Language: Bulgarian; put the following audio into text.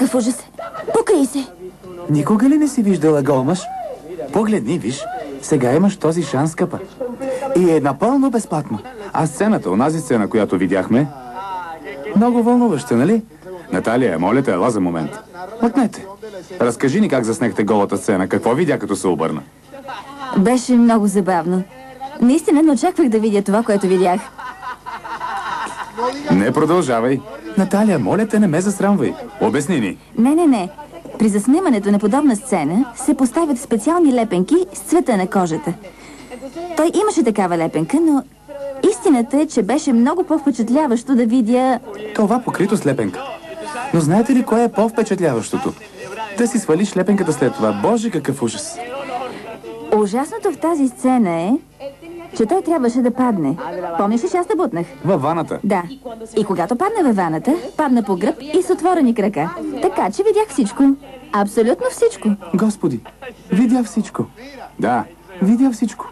Какъв ужас! Покрий се! Никога ли не си виждала гол мъж? Погледни, виж. Сега имаш този шанс, скъпа. И е напълно безплатно. А сцената, онази сцена, която видяхме, много вълнуваща, нали? Наталия, моля те, ела за момент. Мъкнете. Разкажи ни как заснехте голата сцена. Какво видя, като се обърна? Беше много забавно. Наистина не очаквах да видя това, което видях. Не продължавай. Наталия, моля те, не ме засрамвай. Обясни ни. Не. При заснемането на подобна сцена се поставят специални лепенки с цвета на кожата. Той имаше такава лепенка, но истината е, че беше много по-впечатляващо да видя... Това покрито с лепенка. Но знаете ли кое е по-впечатляващото? Да си свалиш лепенката след това. Боже, какъв ужас! Ужасното в тази сцена е, че той трябваше да падне. Помниш ли, че аз те бутнах? Във ваната. Да. И когато падна във ваната, падна по гръб и с отворени крака. Така че видях всичко. Абсолютно всичко. Господи, видя всичко. Да, видя всичко.